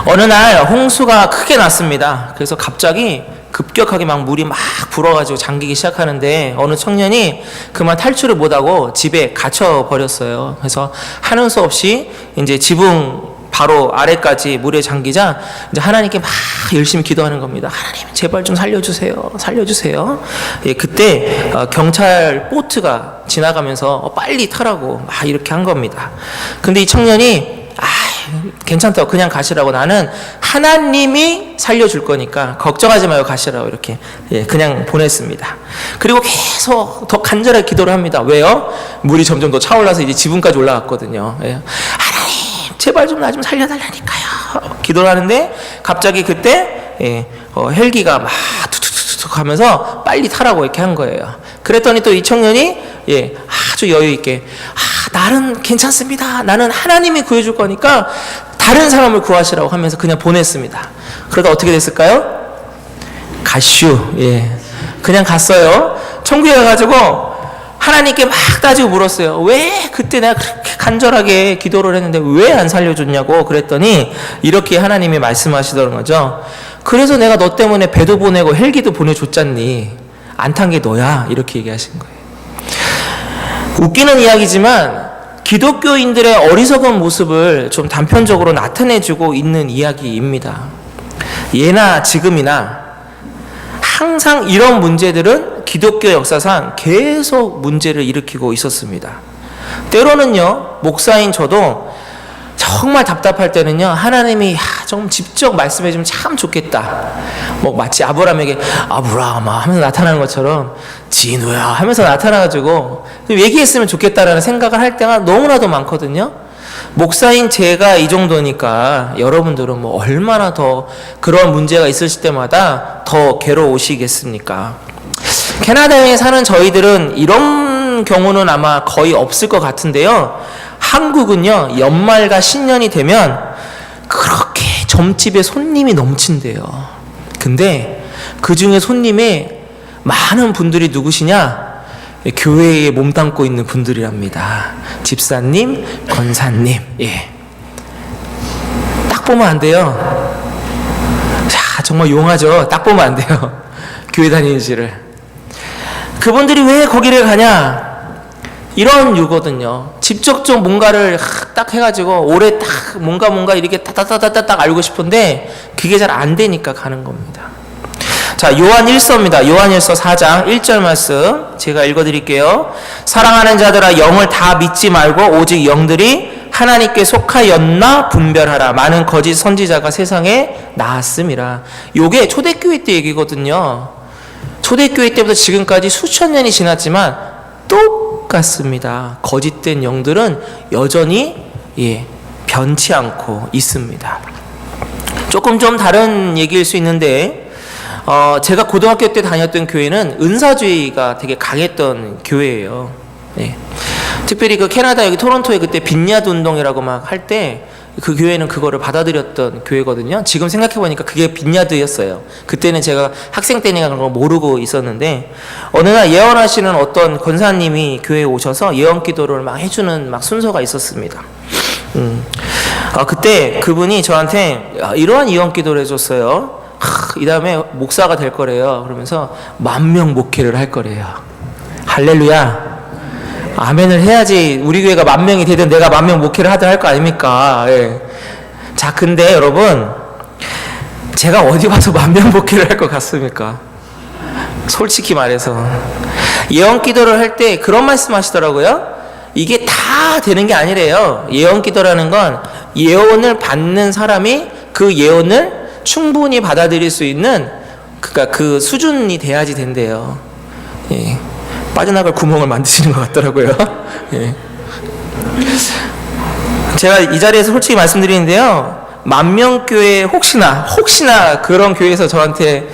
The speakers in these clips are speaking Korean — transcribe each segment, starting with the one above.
어느 날 홍수가 크게 났습니다. 그래서 갑자기 급격하게 막 물이 막 불어가지고 잠기기 시작하는데 어느 청년이 그만 탈출을 못하고 집에 갇혀 버렸어요. 그래서 하는 수 없이 이제 지붕 바로 아래까지 물에 잠기자 이제 하나님께 막 열심히 기도하는 겁니다. 하나님 제발 좀 살려주세요. 살려주세요. 예, 그때 경찰 보트가 지나가면서 빨리 타라고 막 이렇게 한 겁니다. 근데 이 청년이 괜찮다고 그냥 가시라고, 나는 하나님이 살려줄 거니까 걱정하지 말고 가시라고 이렇게 그냥 보냈습니다. 그리고 계속 더 간절하게 기도를 합니다. 왜요? 물이 점점 더 차올라서 이제 지붕까지 올라갔거든요. 하나님 제발 좀 나 좀 살려달라니까요. 기도를 하는데 갑자기 그때 헬기가 막 툭툭툭툭 하면서 빨리 타라고 이렇게 한 거예요. 그랬더니 또 이 청년이 아주 여유 있게 나는 괜찮습니다. 나는 하나님이 구해줄 거니까 다른 사람을 구하시라고 하면서 그냥 보냈습니다. 그러다 어떻게 됐을까요? 가슈. 그냥 갔어요. 천국에 가가지고 하나님께 막 따지고 물었어요. 왜 그때 내가 그렇게 간절하게 기도를 했는데 왜 안 살려줬냐고. 그랬더니 이렇게 하나님이 말씀하시더라는 거죠. 그래서 내가 너 때문에 배도 보내고 헬기도 보내줬잖니. 안 탄 게 너야. 이렇게 얘기하신 거예요. 웃기는 이야기지만 기독교인들의 어리석은 모습을 좀 단편적으로 나타내주고 있는 이야기입니다. 예나 지금이나 항상 이런 문제들은 기독교 역사상 계속 문제를 일으키고 있었습니다. 때로는요, 목사인 저도 정말 답답할 때는요, 하나님이 좀 직접 말씀해주면 참 좋겠다. 뭐 마치 아브라함에게 아브라함아 하면서 나타나는 것처럼 진우야 하면서 나타나가지고 얘기했으면 좋겠다라는 생각을 할 때가 너무나도 많거든요. 목사인 제가 이 정도니까 여러분들은 뭐 얼마나 더 그런 문제가 있으실 때마다 더 괴로우시겠습니까? 캐나다에 사는 저희들은 이런 경우는 아마 거의 없을 것 같은데요. 한국은요, 연말과 신년이 되면 그렇게 점집에 손님이 넘친대요. 근데 그 중에 손님이 많은 분들이 누구시냐? 교회에 몸담고 있는 분들이랍니다. 집사님, 권사님. 딱 보면 안 돼요. 자, 정말 용하죠? 딱 보면 안 돼요. 교회 다니는지를. 그분들이 왜 거기를 가냐? 이런 이유거든요. 직접적 뭔가를 딱 해가지고 올해 딱 뭔가 이렇게 따따따따딱 알고 싶은데 그게 잘 안 되니까 가는 겁니다. 자, 요한 1서입니다. 요한 1서 4장 1절 말씀 제가 읽어드릴게요. 사랑하는 자들아, 영을 다 믿지 말고 오직 영들이 하나님께 속하였나 분별하라. 많은 거짓 선지자가 세상에 나왔음이라. 요게 초대교회 때 얘기거든요. 초대교회 때부터 지금까지 수천 년이 지났지만 똑같습니다. 거짓된 영들은 여전히 변치 않고 있습니다. 조금 좀 다른 얘기일 수 있는데 제가 고등학교 때 다녔던 교회는 은사주의가 되게 강했던 교회예요. 특별히 그 캐나다 여기 토론토에 그때 빈야드 운동이라고 막 할 때 그 교회는 그거를 받아들였던 교회거든요. 지금 생각해보니까 그게 빈야드였어요. 그때는 제가 학생 때니까 그런 거 모르고 있었는데 어느 날 예언하시는 어떤 권사님이 교회에 오셔서 예언 기도를 막 해주는 막 순서가 있었습니다. 그때 그분이 저한테 이러한 예언 기도를 해줬어요. 이 다음에 목사가 될 거래요. 그러면서 10,000명 목회를 할 거래요. 할렐루야. 아멘을 해야지 우리 교회가 10,000명이 되든 내가 10,000명 목회를 하든 할 거 아닙니까? 자, 근데 여러분, 제가 어디 와서 10,000명 목회를 할 것 같습니까? 솔직히 말해서 예언 기도를 할 때 그런 말씀 하시더라고요. 이게 다 되는 게 아니래요. 예언 기도라는 건 예언을 받는 사람이 그 예언을 충분히 받아들일 수 있는 그러니까 그 수준이 돼야지 된대요. 빠져나갈 구멍을 만드시는 것 같더라고요. 제가 이 자리에서 솔직히 말씀드리는데요. 10,000명 교회 혹시나 그런 교회에서 저한테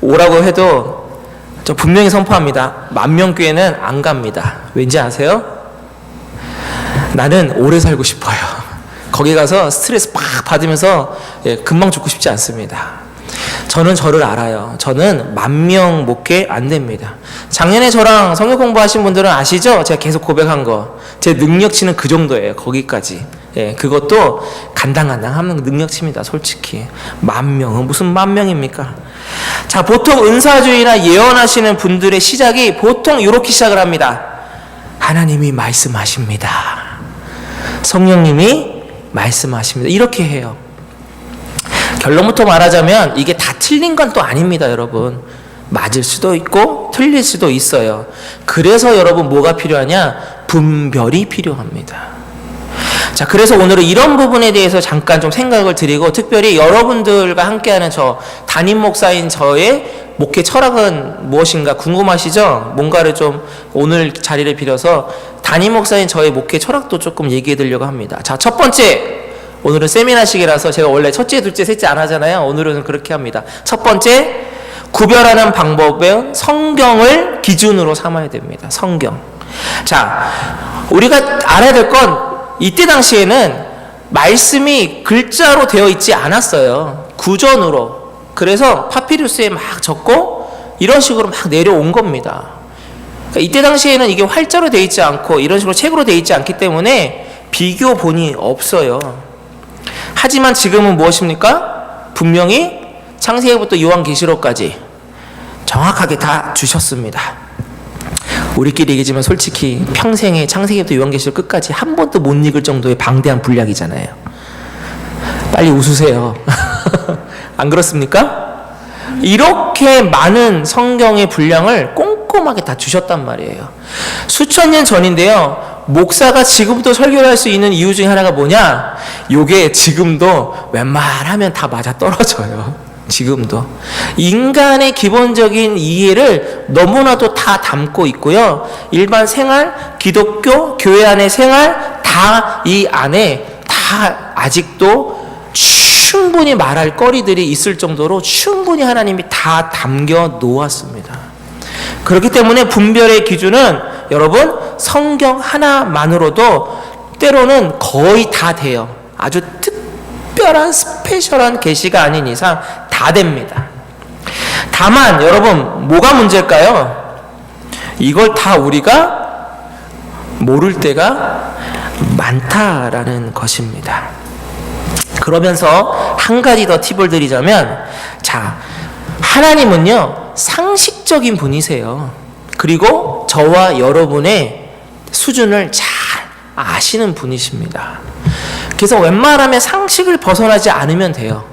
오라고 해도 저 분명히 선포합니다. 10,000명 교회는 안 갑니다. 왠지 아세요? 나는 오래 살고 싶어요. 거기 가서 스트레스 팍 받으면서 금방 죽고 싶지 않습니다. 저는 저를 알아요. 저는 10,000명 목회 안 됩니다. 작년에 저랑 성경 공부하신 분들은 아시죠? 제가 계속 고백한 거. 제 능력치는 그 정도예요. 거기까지. 예, 그것도 간당간당 하는 능력치입니다. 솔직히. 10,000명은 무슨 10,000명입니까? 자, 보통 은사주의나 예언하시는 분들의 시작이 보통 이렇게 시작을 합니다. 하나님이 말씀하십니다. 성령님이 말씀하십니다. 이렇게 해요. 결론부터 말하자면 이게 다 틀린 건 또 아닙니다, 여러분. 맞을 수도 있고 틀릴 수도 있어요. 그래서 여러분 뭐가 필요하냐? 분별이 필요합니다. 자, 그래서 오늘은 이런 부분에 대해서 잠깐 좀 생각을 드리고, 특별히 여러분들과 함께하는 저 담임 목사인 저의 목회 철학은 무엇인가 궁금하시죠? 뭔가를 좀 오늘 자리를 빌어서 담임 목사인 저의 목회 철학도 조금 얘기해 드리려고 합니다. 자, 첫 번째, 오늘은 세미나식이라서 제가 원래 첫째, 둘째, 셋째 안 하잖아요. 오늘은 그렇게 합니다. 첫 번째, 구별하는 방법은 성경을 기준으로 삼아야 됩니다. 성경. 자, 우리가 알아야 될 건 이때 당시에는 말씀이 글자로 되어 있지 않았어요. 구전으로. 그래서 파피루스에 막 적고 이런 식으로 막 내려온 겁니다. 그러니까 이때 당시에는 이게 활자로 되어 있지 않고 이런 식으로 책으로 되어 있지 않기 때문에 비교본이 없어요. 하지만 지금은 무엇입니까? 분명히 창세기부터 요한계시록까지 정확하게 다 주셨습니다. 우리끼리 얘기지만 솔직히 평생에 창세기부터 요한계시록 끝까지 한 번도 못 읽을 정도의 방대한 분량이잖아요. 빨리 웃으세요. 안 그렇습니까? 이렇게 많은 성경의 분량을 꼼꼼하게 다 주셨단 말이에요. 수천 년 전인데요. 목사가 지금도 설교를 할 수 있는 이유 중에 하나가 뭐냐? 요게 지금도 웬만하면 다 맞아 떨어져요. 지금도. 인간의 기본적인 이해를 너무나도 다 담고 있고요. 일반 생활, 기독교, 교회 안의 생활, 다 이 안에 다 아직도 충분히 말할 거리들이 있을 정도로 충분히 하나님이 다 담겨 놓았습니다. 그렇기 때문에 분별의 기준은 여러분 성경 하나만으로도 때로는 거의 다 돼요. 아주 특별한 스페셜한 계시가 아닌 이상 다 됩니다. 다만 여러분 뭐가 문제일까요? 이걸 다 우리가 모를 때가 많다라는 것입니다. 그러면서 한 가지 더 팁을 드리자면, 자, 하나님은요 상식적인 분이세요. 그리고 저와 여러분의 수준을 잘 아시는 분이십니다. 그래서 웬만하면 상식을 벗어나지 않으면 돼요.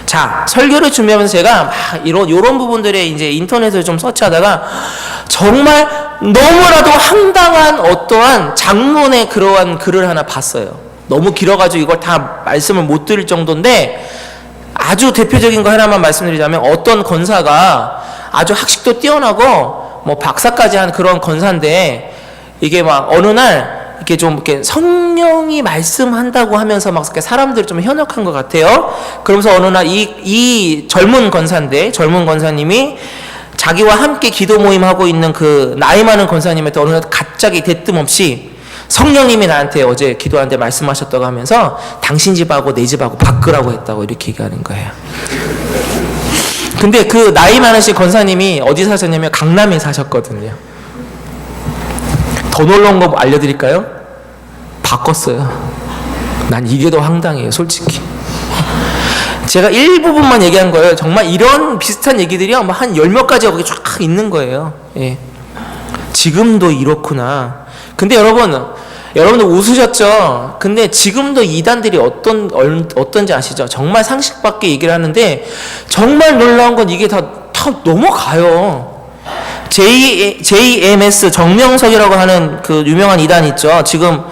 자, 설교를 준비하면서 제가 막 이런 부분들에 이제 인터넷을 좀 서치하다가 정말 너무나도 황당한 어떠한 장문의 그러한 글을 하나 봤어요. 너무 길어가지고 이걸 다 말씀을 못 드릴 정도인데, 아주 대표적인 거 하나만 말씀드리자면, 어떤 권사가 아주 학식도 뛰어나고 뭐 박사까지 한 그런 권사인데, 이게 막 어느 날 이렇게 좀 이렇게 성령이 말씀한다고 하면서 막 이렇게 사람들이 좀 현혹한 것 같아요. 그러면서 어느 날 이 젊은 권사인데, 젊은 권사님이 자기와 함께 기도 모임하고 있는 그 나이 많은 권사님한테 어느 날 갑자기 대뜸 없이 성령님이 나한테 어제 기도하는데 말씀하셨다고 하면서 당신 집하고 내 집하고 바꾸라고 했다고 이렇게 얘기하는 거예요. 근데 그 나이 많으신 권사님이 어디 사셨냐면 강남에 사셨거든요. 더 놀라운 거 알려드릴까요? 바꿨어요. 난 이게 더 황당해요, 솔직히. 제가 일부분만 얘기한 거예요. 정말 이런 비슷한 얘기들이 한 10몇 가지가 거기 쫙 있는 거예요. 예. 지금도 이렇구나. 근데 여러분들 웃으셨죠? 근데 지금도 이단들이 어떤지 아시죠? 정말 상식 밖의 얘기를 하는데, 정말 놀라운 건 이게 다 넘어가요. JMS 정명석이라고 하는 그 유명한 이단 있죠. 지금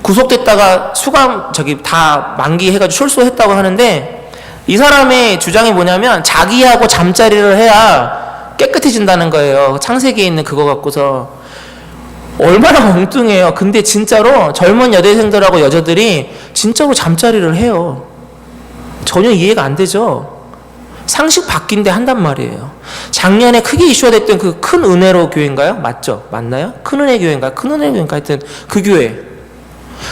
구속됐다가 수감 다 만기해가지고 출소했다고 하는데, 이 사람의 주장이 뭐냐면 자기하고 잠자리를 해야 깨끗해진다는 거예요. 창세기에 있는 그거 갖고서. 얼마나 엉뚱해요. 근데 진짜로 젊은 여대생들하고 여자들이 진짜로 잠자리를 해요. 전혀 이해가 안 되죠. 상식 바뀐데 한단 말이에요. 작년에 크게 이슈가 됐던 그 큰 은혜로 교회인가요? 맞죠? 맞나요? 큰 은혜 교회인가요? 큰 은혜 교회인가 하여튼 그 교회.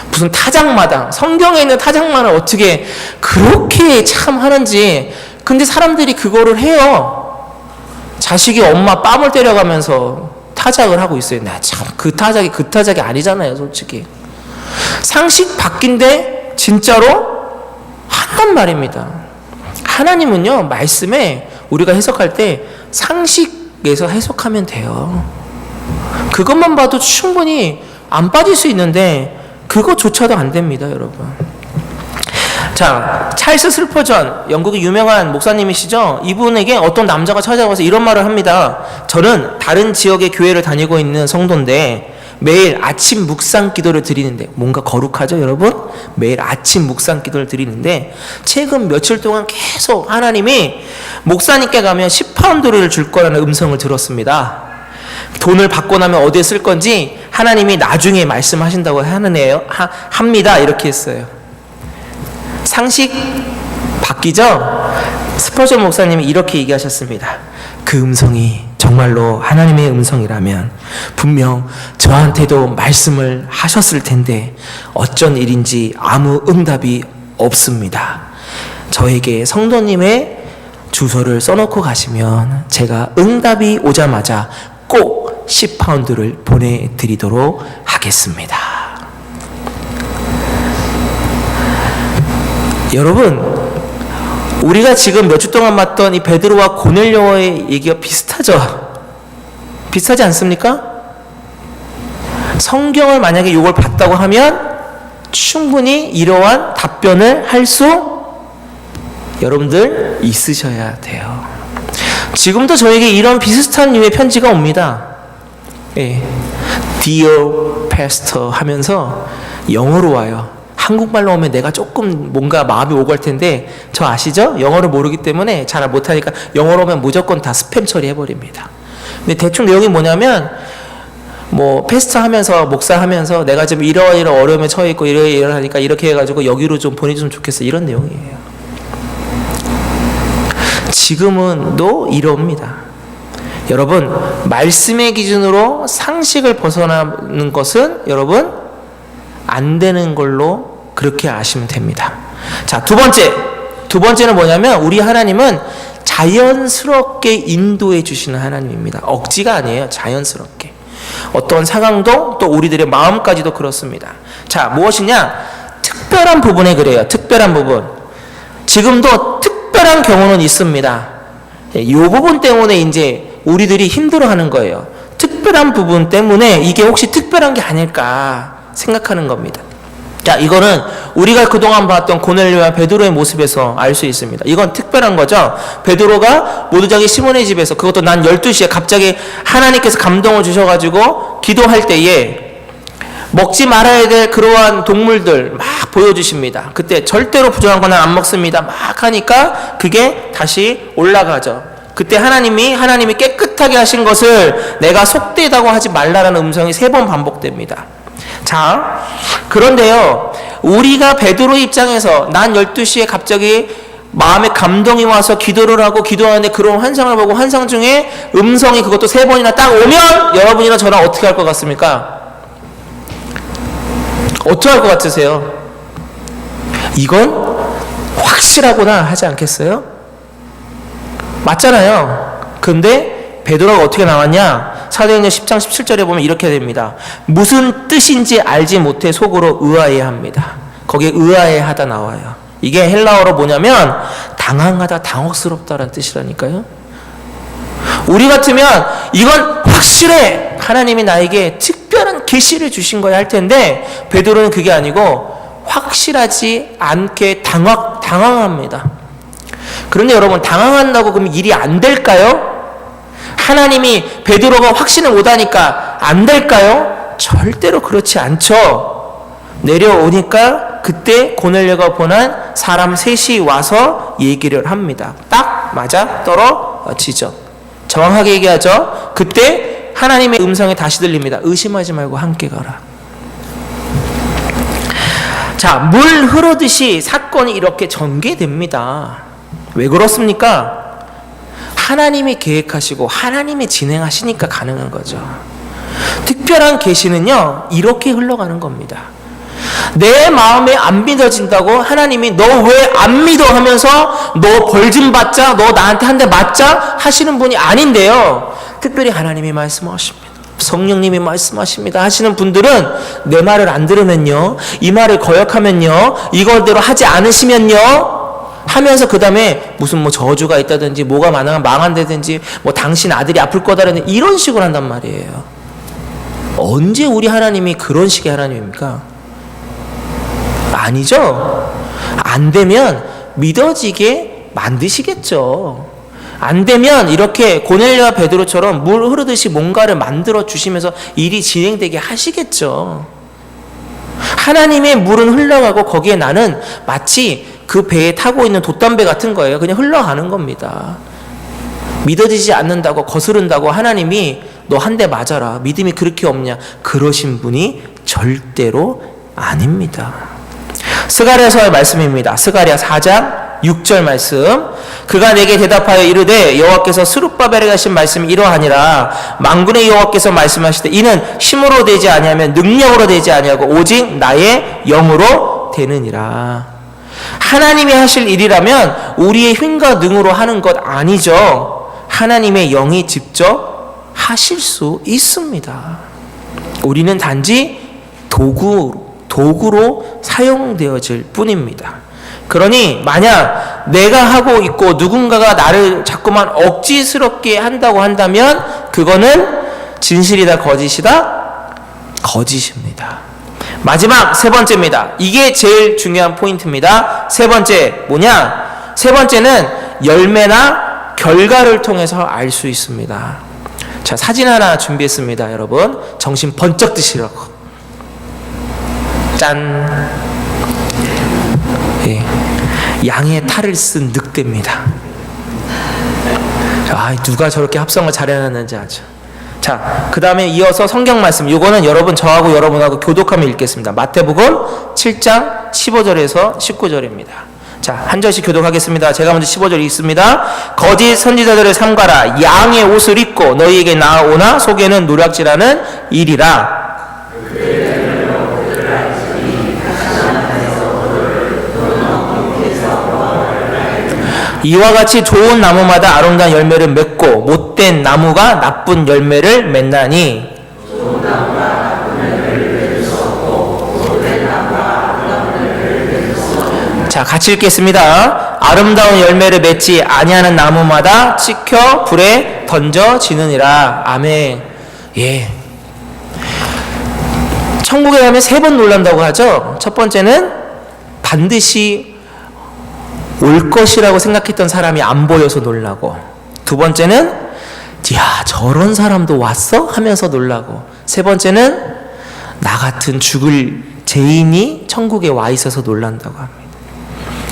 무슨 타작마당, 성경에 있는 타작만을 어떻게 그렇게 참 하는지 근데 사람들이 그거를 해요. 자식이 엄마 뺨을 때려가면서 타작을 하고 있어요. 나 참 그 타작이 아니잖아요, 솔직히. 상식 바뀐데 진짜로 한단 말입니다. 하나님은요, 말씀에 우리가 해석할 때 상식에서 해석하면 돼요. 그것만 봐도 충분히 안 빠질 수 있는데 그것조차도 안 됩니다, 여러분. 자, 찰스 슬퍼전, 영국의 유명한 목사님이시죠? 이분에게 어떤 남자가 찾아와서 이런 말을 합니다. 저는 다른 지역의 교회를 다니고 있는 성도인데 매일 아침 묵상 기도를 드리는데, 뭔가 거룩하죠, 여러분? 매일 아침 묵상 기도를 드리는데 최근 며칠 동안 계속 하나님이 목사님께 가면 10파운드를 줄 거라는 음성을 들었습니다. 돈을 받고 나면 어디에 쓸 건지 하나님이 나중에 말씀하신다고 합니다. 이렇게 했어요. 상식 바뀌죠? 스퍼전 목사님이 이렇게 얘기하셨습니다. 그 음성이 정말로 하나님의 음성이라면 분명 저한테도 말씀을 하셨을 텐데 어쩐 일인지 아무 응답이 없습니다. 저에게 성도님의 주소를 써놓고 가시면 제가 응답이 오자마자 꼭 10파운드를 보내드리도록 하겠습니다. 여러분, 우리가 지금 몇 주 동안 봤던 이 베드로와 고넬료의 얘기가 비슷하죠? 비슷하지 않습니까? 성경을 만약에 이걸 봤다고 하면 충분히 이러한 답변을 할 수 여러분들 있으셔야 돼요. 지금도 저에게 이런 비슷한 류의 편지가 옵니다. 예. Dear Pastor 하면서 영어로 와요. 한국말로 오면 내가 조금 뭔가 마음이 오갈 텐데, 저 아시죠? 영어를 모르기 때문에 잘 못하니까 영어로 오면 무조건 다 스팸 처리해버립니다. 근데 대충 내용이 뭐냐면, 뭐 패스터 하면서 목사 하면서 내가 지금 이러이러 어려움에 처해 있고 이러하니까 이렇게 해가지고 여기로 좀 보내줬으면 좋겠어, 이런 내용이에요. 지금은도 이럽니다. 여러분, 말씀의 기준으로 상식을 벗어나는 것은 여러분 안 되는 걸로 그렇게 아시면 됩니다. 자, 두 번째는 뭐냐면, 우리 하나님은 자연스럽게 인도해 주시는 하나님입니다. 억지가 아니에요. 자연스럽게. 어떤 상황도 또 우리들의 마음까지도 그렇습니다. 자, 무엇이냐? 특별한 부분에 그래요. 특별한 부분. 지금도 특별한 경우는 있습니다. 이 부분 때문에 이제 우리들이 힘들어하는 거예요. 특별한 부분 때문에 이게 혹시 특별한 게 아닐까 생각하는 겁니다. 자, 이거는 우리가 그동안 봤던 고넬료와 베드로의 모습에서 알 수 있습니다. 이건 특별한 거죠. 베드로가 모두자기 시몬의 집에서, 그것도 난 12시에 갑자기 하나님께서 감동을 주셔가지고 기도할 때에 먹지 말아야 될 그러한 동물들 막 보여주십니다. 그때 절대로 부정한 건 안 먹습니다 막 하니까 그게 다시 올라가죠. 그때 하나님이 깨끗하게 하신 것을 내가 속되다고 하지 말라라는 음성이 3번 반복됩니다. 자, 그런데요, 우리가 베드로 입장에서 난 12시에 갑자기 마음에 감동이 와서 기도를 하고 기도하는데 그런 환상을 보고 환상 중에 음성이 그것도 3번이나 딱 오면 여러분이나 저랑 어떻게 할 것 같습니까? 어떻게 할 것 같으세요? 이건 확실하구나 하지 않겠어요? 맞잖아요. 근데 베드로가 어떻게 나왔냐? 사도행전 10장 17절에 보면 이렇게 됩니다. 무슨 뜻인지 알지 못해 속으로 의아해합니다. 거기에 의아해하다 나와요. 이게 헬라어로 뭐냐면 당황하다, 당혹스럽다라는 뜻이라니까요. 우리 같으면 이건 확실해, 하나님이 나에게 특별한 계시를 주신 거야 할 텐데, 베드로는 그게 아니고 확실하지 않게 당황합니다. 그런데 여러분, 당황한다고 그러면 일이 안 될까요? 하나님이 베드로가 확신을 못하니까 안 될까요? 절대로 그렇지 않죠. 내려오니까 그때 고넬료가 보낸 사람 셋이 와서 얘기를 합니다. 딱 맞아 떨어지죠. 정확하게 얘기하죠. 그때 하나님의 음성이 다시 들립니다. 의심하지 말고 함께 가라. 자, 물 흐르듯이 사건이 이렇게 전개됩니다. 왜 그렇습니까? 하나님이 계획하시고 하나님이 진행하시니까 가능한 거죠. 특별한 계시는요, 이렇게 흘러가는 겁니다. 내 마음에 안 믿어진다고 하나님이 너 왜 안 믿어 하면서 너 벌 좀 받자, 너 나한테 한 대 맞자 하시는 분이 아닌데요. 특별히 하나님이 말씀하십니다. 성령님이 말씀하십니다 하시는 분들은 내 말을 안 들으면요, 이 말을 거역하면요, 이걸대로 하지 않으시면요 하면서 그 다음에 무슨 뭐 저주가 있다든지 뭐가 망한다든지 뭐 당신 아들이 아플 거다라는 이런 식으로 한단 말이에요. 언제 우리 하나님이 그런 식의 하나님입니까? 아니죠. 안 되면 믿어지게 만드시겠죠. 안 되면 이렇게 고넬료와 베드로처럼 물 흐르듯이 뭔가를 만들어 주시면서 일이 진행되게 하시겠죠. 하나님의 물은 흘러가고 거기에 나는 마치 그 배에 타고 있는 돛담배 같은 거예요. 그냥 흘러가는 겁니다. 믿어지지 않는다고 거스른다고 하나님이 너 한 대 맞아라, 믿음이 그렇게 없냐, 그러신 분이 절대로 아닙니다. 스가랴서의 말씀입니다. 스가랴 4장 6절 말씀. 그가 내게 대답하여 이르되 여호와께서 스룹바벨에게 하신 말씀이 이러하니라. 만군의 여호와께서 말씀하시되 이는 힘으로 되지 아니하면 능력으로 되지 아니하고 오직 나의 영으로 되느니라. 하나님이 하실 일이라면 우리의 힘과 능으로 하는 것 아니죠. 하나님의 영이 직접 하실 수 있습니다. 우리는 단지 도구로 사용되어질 뿐입니다. 그러니 만약 내가 하고 있고 누군가가 나를 자꾸만 억지스럽게 한다고 한다면 그거는 진실이다 거짓이다? 거짓입니다. 마지막 세 번째입니다. 이게 제일 중요한 포인트입니다. 세 번째 뭐냐? 세 번째는 열매나 결과를 통해서 알 수 있습니다. 자, 사진 하나 준비했습니다. 여러분 정신 번쩍 드시라고. 짠. 예. 양의 탈을 쓴 늑대입니다. 누가 저렇게 합성을 잘 해놨는지 아주. 자, 그 다음에 이어서 성경 말씀. 이거는 여러분 저하고 여러분하고 교독하며 읽겠습니다. 마태복음 7장 15절에서 19절입니다. 자, 한 절씩 교독하겠습니다. 제가 먼저 15절 읽습니다. 거짓 선지자들을 삼가라. 양의 옷을 입고 너희에게 나아오나 속에는 노략질하는 일이라. 이와 같이 좋은 나무마다 아름다운 열매를 맺고 못된 나무가 나쁜 열매를 맺나니. 자, 같이 읽겠습니다. 아름다운 열매를 맺지 아니하는 나무마다 찍혀 불에 던져지느니라. 아멘. 예. 천국에 가면 세 번 놀란다고 하죠. 첫 번째는 반드시 올 것이라고 생각했던 사람이 안 보여서 놀라고, 두 번째는 야 저런 사람도 왔어? 하면서 놀라고, 세 번째는 나 같은 죽을 죄인이 천국에 와 있어서 놀란다고 합니다.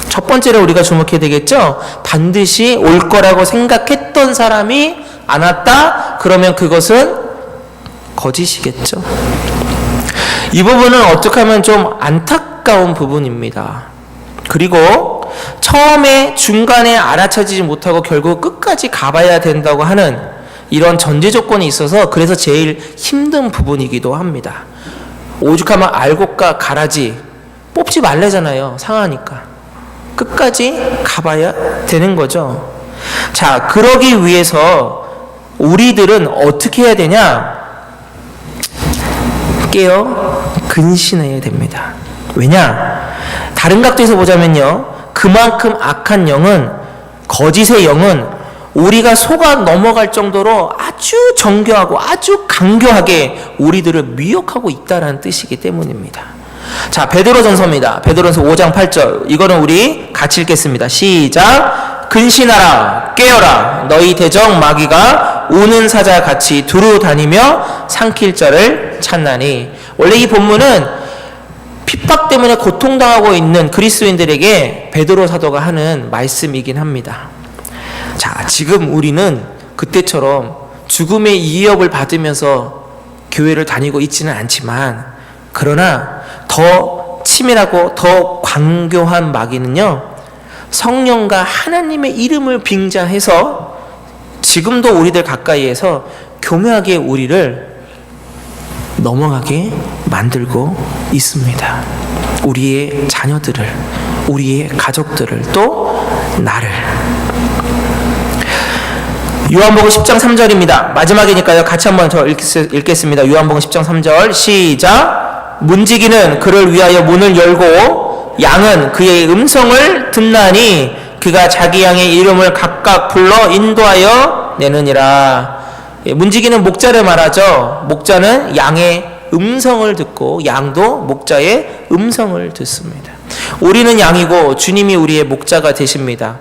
첫 번째로 우리가 주목해야 되겠죠. 반드시 올 거라고 생각했던 사람이 안 왔다? 그러면 그것은 거짓이겠죠. 이 부분은 어떻게 하면 좀 안타까운 부분입니다. 그리고 처음에 중간에 알아차지지 못하고 결국 끝까지 가봐야 된다고 하는 이런 전제 조건이 있어서 그래서 제일 힘든 부분이기도 합니다. 오죽하면 알고 가라지 뽑지 말래잖아요. 상하니까. 끝까지 가봐야 되는 거죠. 자, 그러기 위해서 우리들은 어떻게 해야 되냐? 깨어 근신해야 됩니다. 왜냐? 다른 각도에서 보자면요, 그만큼 악한 영은, 거짓의 영은 우리가 속아 넘어갈 정도로 아주 정교하고 아주 강교하게 우리들을 미혹하고 있다는 뜻이기 때문입니다. 자, 베드로전서입니다. 베드로전서 5장 8절. 이거는 우리 같이 읽겠습니다. 시작. 근신하라, 깨어라. 너희 대적 마귀가 우는 사자 같이 두루 다니며 삼킬 자를 찾나니. 원래 이 본문은 핍박 때문에 고통당하고 있는 그리스도인들에게 베드로 사도가 하는 말씀이긴 합니다. 자, 지금 우리는 그때처럼 죽음의 위협을 받으면서 교회를 다니고 있지는 않지만, 그러나 더 치밀하고 더 광교한 마귀는요, 성령과 하나님의 이름을 빙자해서 지금도 우리들 가까이에서 교묘하게 우리를 넘어가게 만들고 있습니다. 우리의 자녀들을, 우리의 가족들을, 또 나를. 요한복음 10장 3절입니다. 마지막이니까요. 같이 한번 더 읽겠습니다. 요한복음 10장 3절 시작. 문지기는 그를 위하여 문을 열고 양은 그의 음성을 듣나니 그가 자기 양의 이름을 각각 불러 인도하여 내느니라. 문지기는 목자를 말하죠. 목자는 양의 음성을 듣고 양도 목자의 음성을 듣습니다. 우리는 양이고 주님이 우리의 목자가 되십니다.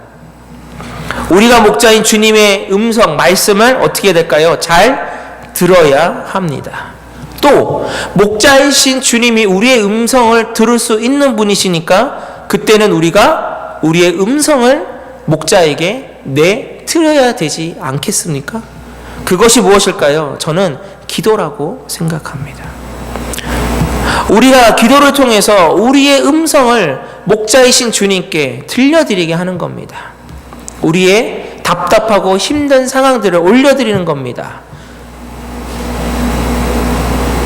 우리가 목자인 주님의 음성, 말씀을 어떻게 해야 될까요? 잘 들어야 합니다. 또 목자이신 주님이 우리의 음성을 들을 수 있는 분이시니까 그때는 우리가 우리의 음성을 목자에게 내드려야 되지 않겠습니까? 그것이 무엇일까요? 저는 기도라고 생각합니다. 우리가 기도를 통해서 우리의 음성을 목자이신 주님께 들려드리게 하는 겁니다. 우리의 답답하고 힘든 상황들을 올려드리는 겁니다.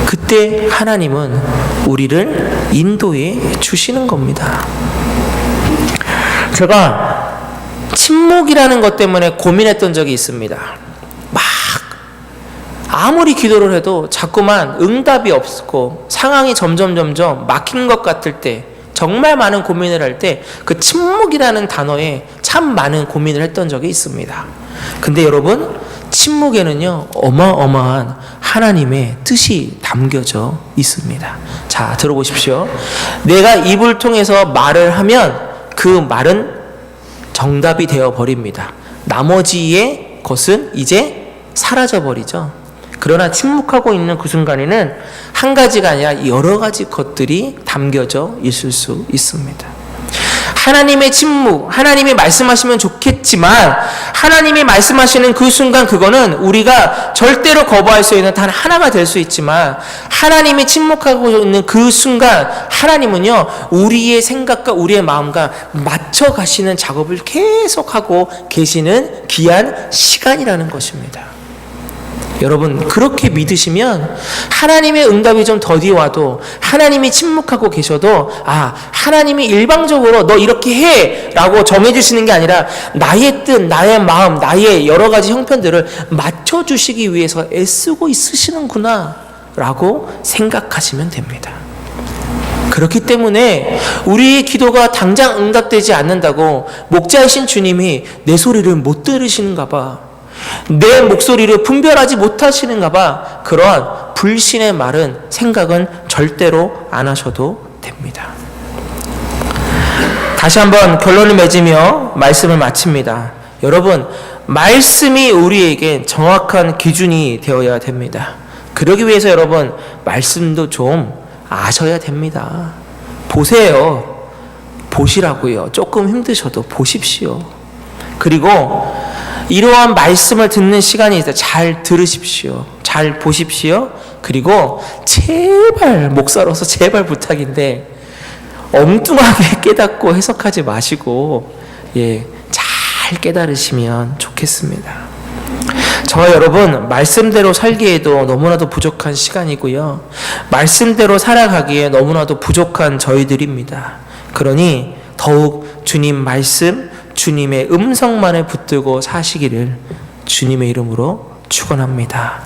그때 하나님은 우리를 인도해 주시는 겁니다. 제가 침묵이라는 것 때문에 고민했던 적이 있습니다. 막 아무리 기도를 해도 자꾸만 응답이 없고 상황이 점점 막힌 것 같을 때, 정말 많은 고민을 할 때 그 침묵이라는 단어에 참 많은 고민을 했던 적이 있습니다. 근데 여러분, 침묵에는요 어마어마한 하나님의 뜻이 담겨져 있습니다. 자, 들어보십시오. 내가 입을 통해서 말을 하면 그 말은 정답이 되어 버립니다. 나머지의 것은 이제 사라져 버리죠. 그러나 침묵하고 있는 그 순간에는 한 가지가 아니라 여러 가지 것들이 담겨져 있을 수 있습니다. 하나님의 침묵, 하나님이 말씀하시면 좋겠지만 하나님이 말씀하시는 그 순간, 그거는 우리가 절대로 거부할 수 있는 단 하나가 될 수 있지만, 하나님이 침묵하고 있는 그 순간 하나님은요 우리의 생각과 우리의 마음과 맞춰 가시는 작업을 계속하고 계시는 귀한 시간이라는 것입니다. 여러분, 그렇게 믿으시면 하나님의 응답이 좀 더디 와도, 하나님이 침묵하고 계셔도, 하나님이 일방적으로 너 이렇게 해 라고 정해주시는 게 아니라 나의 뜻, 나의 마음, 나의 여러 가지 형편들을 맞춰주시기 위해서 애쓰고 있으시는구나 라고 생각하시면 됩니다. 그렇기 때문에 우리의 기도가 당장 응답되지 않는다고 목자이신 주님이 내 소리를 못 들으시는가 봐, 내 목소리를 분별하지 못하시는가 봐, 그러한 불신의 말은, 생각은 절대로 안 하셔도 됩니다. 다시 한번 결론을 맺으며 말씀을 마칩니다. 여러분, 말씀이 우리에게 정확한 기준이 되어야 됩니다. 그러기 위해서 여러분, 말씀도 좀 아셔야 됩니다. 보세요. 보시라고요. 조금 힘드셔도 보십시오. 그리고 이러한 말씀을 듣는 시간이 있어요. 잘 들으십시오. 잘 보십시오. 그리고 제발, 목사로서 제발 부탁인데 엉뚱하게 깨닫고 해석하지 마시고 잘 깨달으시면 좋겠습니다. 저와 여러분, 말씀대로 살기에도 너무나도 부족한 시간이고요, 말씀대로 살아가기에 너무나도 부족한 저희들입니다. 그러니 더욱 주님 말씀, 주님의 음성만을 붙들고 사시기를 주님의 이름으로 축원합니다.